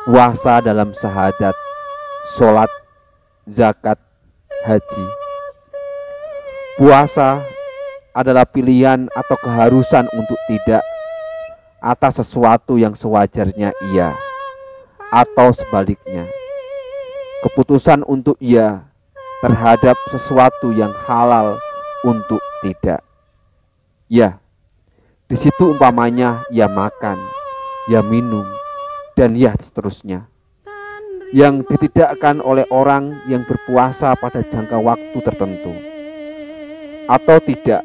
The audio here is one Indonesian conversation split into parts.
puasa dalam syahadat, sholat, zakat, haji. Puasa adalah pilihan atau keharusan untuk tidak atas sesuatu yang sewajarnya iya, atau sebaliknya, keputusan untuk iya terhadap sesuatu yang halal untuk tidak. Ya, di situ umpamanya ya makan, ya minum, dan ya seterusnya, yang ditidakkan oleh orang yang berpuasa pada jangka waktu tertentu. Atau tidak,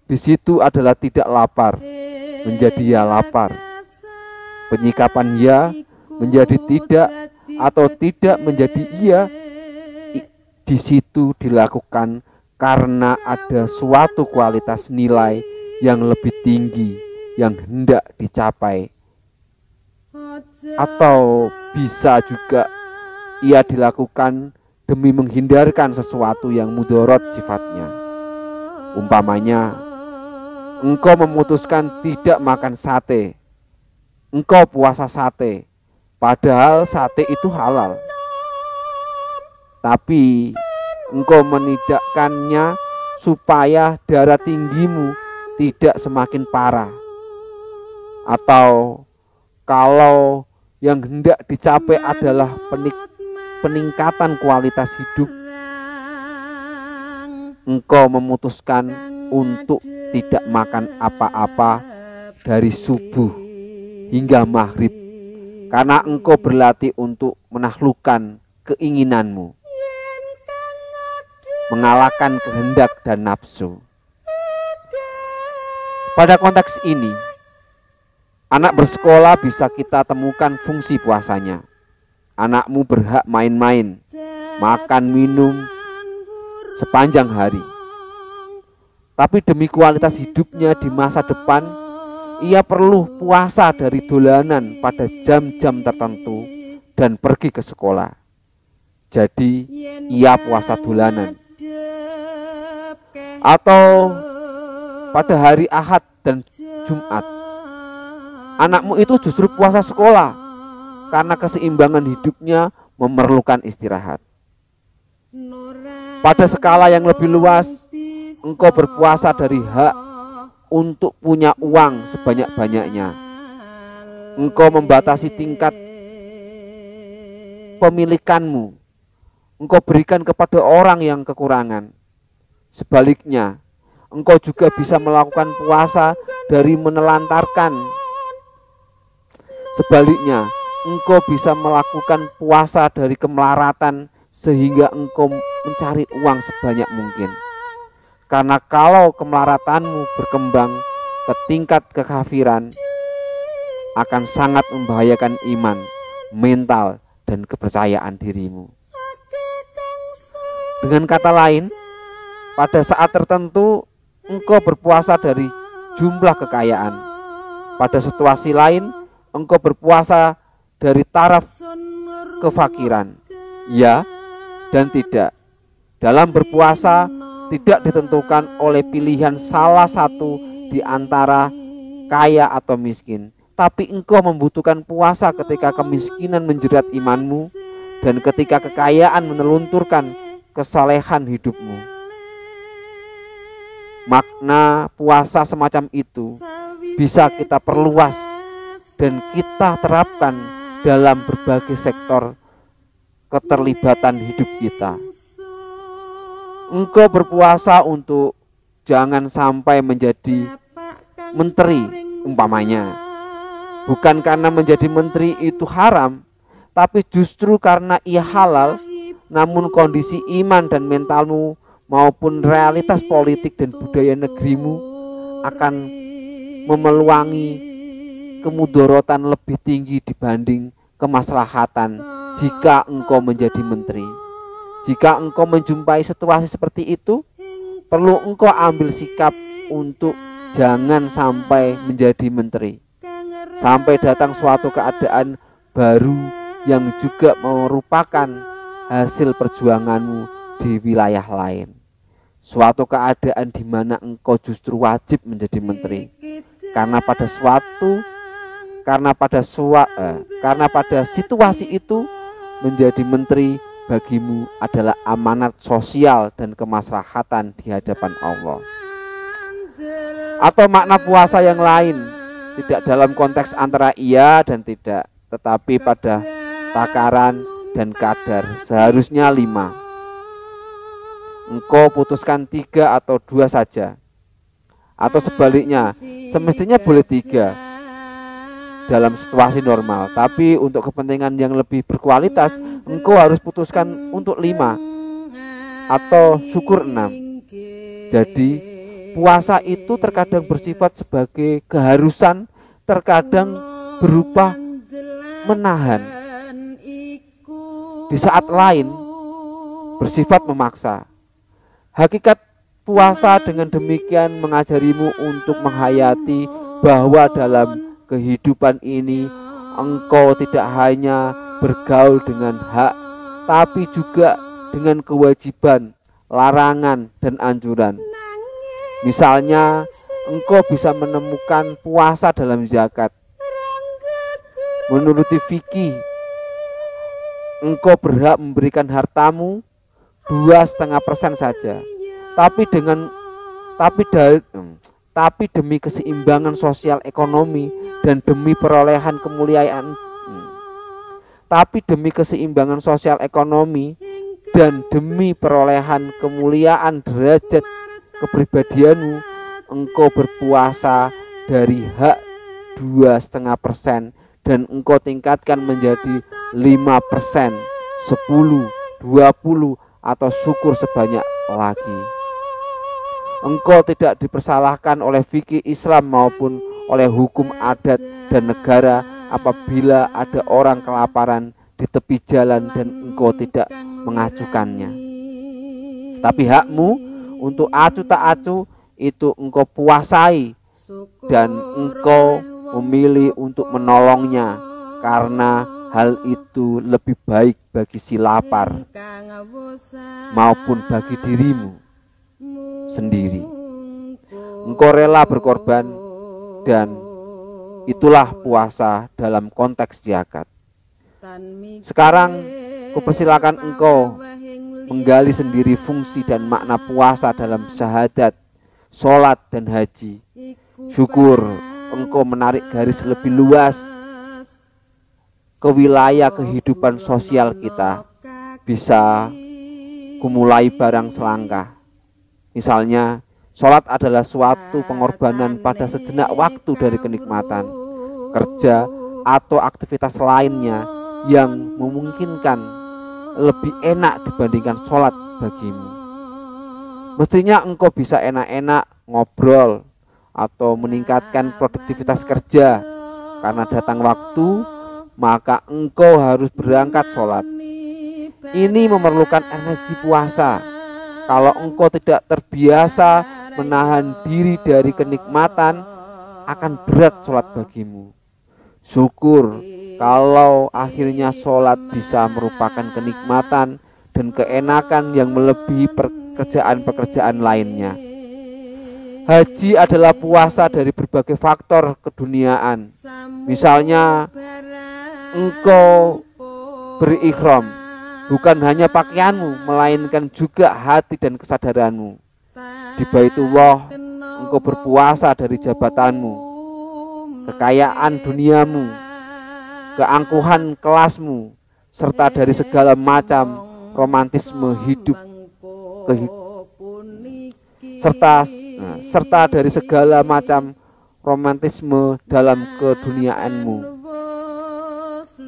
di situ adalah tidak lapar menjadi ya lapar, penyikapan ya menjadi tidak, atau tidak menjadi iya. Di situ dilakukan karena ada suatu kualitas nilai yang lebih tinggi yang hendak dicapai. Atau bisa juga ia dilakukan demi menghindarkan sesuatu yang mudorot sifatnya. Umpamanya, engkau memutuskan tidak makan sate, engkau puasa sate, padahal sate itu halal, tapi engkau menidakkannya supaya darah tinggimu tidak semakin parah. Atau kalau yang hendak dicapai adalah peningkatan kualitas hidup, engkau memutuskan untuk tidak makan apa-apa dari subuh hingga maghrib, karena engkau berlatih untuk menaklukkan keinginanmu, mengalahkan kehendak dan nafsu. Pada konteks ini, anak bersekolah bisa kita temukan fungsi puasanya. Anakmu berhak main-main, makan, minum sepanjang hari. Tapi demi kualitas hidupnya di masa depan, ia perlu puasa dari dolanan pada jam-jam tertentu dan pergi ke sekolah. Jadi ia puasa dolanan. Atau pada hari Ahad dan Jumat, anakmu itu justru puasa sekolah karena keseimbangan hidupnya memerlukan istirahat. Pada skala yang lebih luas, engkau berpuasa dari hak untuk punya uang sebanyak-banyaknya. Engkau membatasi tingkat pemilikanmu. Engkau berikan kepada orang yang kekurangan. Sebaliknya, engkau juga bisa melakukan puasa dari menelantarkan. Sebaliknya, engkau bisa melakukan puasa dari kemelaratan sehingga engkau mencari uang sebanyak mungkin. Karena kalau kemelaratanmu berkembang ke tingkat kekafiran, akan sangat membahayakan iman, mental, dan kepercayaan dirimu. Dengan kata lain, pada saat tertentu engkau berpuasa dari jumlah kekayaan. Pada situasi lain, engkau berpuasa dari taraf kefakiran. Ya dan tidak. Dalam berpuasa tidak ditentukan oleh pilihan salah satu di antara kaya atau miskin, tapi engkau membutuhkan puasa ketika kemiskinan menjerat imanmu dan ketika kekayaan menelunturkan kesalehan hidupmu. Makna puasa semacam itu bisa kita perluas dan kita terapkan dalam berbagai sektor keterlibatan hidup kita. Engkau berpuasa untuk jangan sampai menjadi menteri umpamanya. Bukan karena menjadi menteri itu haram, tapi justru karena ia halal, namun kondisi iman dan mentalmu maupun realitas politik dan budaya negerimu akan memeluangi kemudorotan lebih tinggi dibanding kemaslahatan jika engkau menjadi menteri. Jika engkau menjumpai situasi seperti itu, perlu engkau ambil sikap untuk jangan sampai menjadi menteri, sampai datang suatu keadaan baru yang juga merupakan hasil perjuanganmu di wilayah lain. Suatu keadaan di mana engkau justru wajib menjadi menteri, karena pada suatu karena pada situasi itu menjadi menteri bagimu adalah amanat sosial dan kemaslahatan di hadapan Allah. Atau makna puasa yang lain, tidak dalam konteks antara iya dan tidak, tetapi pada takaran dan kadar, seharusnya 5. Engkau putuskan 3 atau 2 saja, atau sebaliknya, semestinya boleh 3 dalam situasi normal, tapi untuk kepentingan yang lebih berkualitas engkau harus putuskan untuk 5 atau syukur 6. Jadi puasa itu terkadang bersifat sebagai keharusan, terkadang berupa menahan, di saat lain bersifat memaksa. Hakikat puasa dengan demikian mengajarimu untuk menghayati bahwa dalam kehidupan ini engkau tidak hanya bergaul dengan hak, tapi juga dengan kewajiban, larangan, dan anjuran. Misalnya, engkau bisa menemukan puasa dalam zakat. Menuruti fikih, engkau berhak memberikan hartamu 2,5% saja, tapi demi keseimbangan sosial ekonomi dan demi perolehan kemuliaan, derajat kepribadianmu, engkau berpuasa dari hak 2,5% dan engkau tingkatkan menjadi 5%, 10, 20, atau syukur sebanyak lagi. Engkau tidak dipersalahkan oleh fikih Islam maupun oleh hukum adat dan negara apabila ada orang kelaparan di tepi jalan dan engkau tidak mengacukannya. Tapi hakmu untuk acu tak acu itu engkau puasai dan engkau memilih untuk menolongnya, karena hal itu lebih baik bagi si lapar maupun bagi dirimu sendiri. Engkau rela berkorban, dan itulah puasa dalam konteks zakat. Sekarang kupersilakan engkau menggali sendiri fungsi dan makna puasa dalam syahadat, sholat, dan haji. Syukur engkau menarik garis lebih luas ke wilayah kehidupan sosial kita. Bisa kumulai barang selangkah. Misalnya, sholat adalah suatu pengorbanan pada sejenak waktu dari kenikmatan, kerja, atau aktivitas lainnya yang memungkinkan lebih enak dibandingkan sholat bagimu. Mestinya engkau bisa enak-enak ngobrol atau meningkatkan produktivitas kerja. Karena datang waktu, maka engkau harus berangkat sholat. Ini memerlukan energi puasa. Kalau engkau tidak terbiasa menahan diri dari kenikmatan, akan berat sholat bagimu. Syukur kalau akhirnya sholat bisa merupakan kenikmatan dan keenakan yang melebihi pekerjaan-pekerjaan lainnya. Haji adalah puasa dari berbagai faktor keduniaan. Misalnya, engkau berikhram, bukan hanya pakaianmu, melainkan juga hati dan kesadaranmu. Di Baitullah, engkau berpuasa dari jabatanmu, kekayaan duniamu, keangkuhan kelasmu, serta dari segala macam romantisme hidup, serta dari segala macam romantisme dalam keduniaanmu.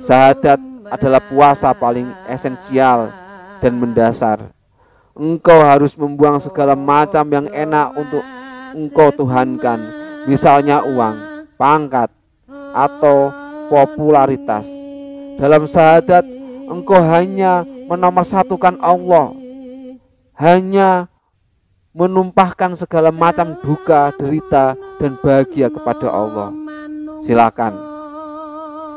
Syahadat adalah puasa paling esensial dan mendasar. Engkau harus membuang segala macam yang enak untuk engkau tuhankan, misalnya uang, pangkat, atau popularitas. Dalam syahadat, engkau hanya menomorsatukan Allah, hanya menumpahkan segala macam duka, derita, dan bahagia kepada Allah.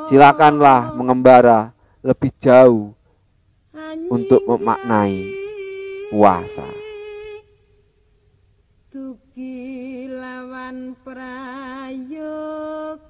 Silakanlah mengembara lebih jauh untuk memaknai puasa. Tuki lawan prayog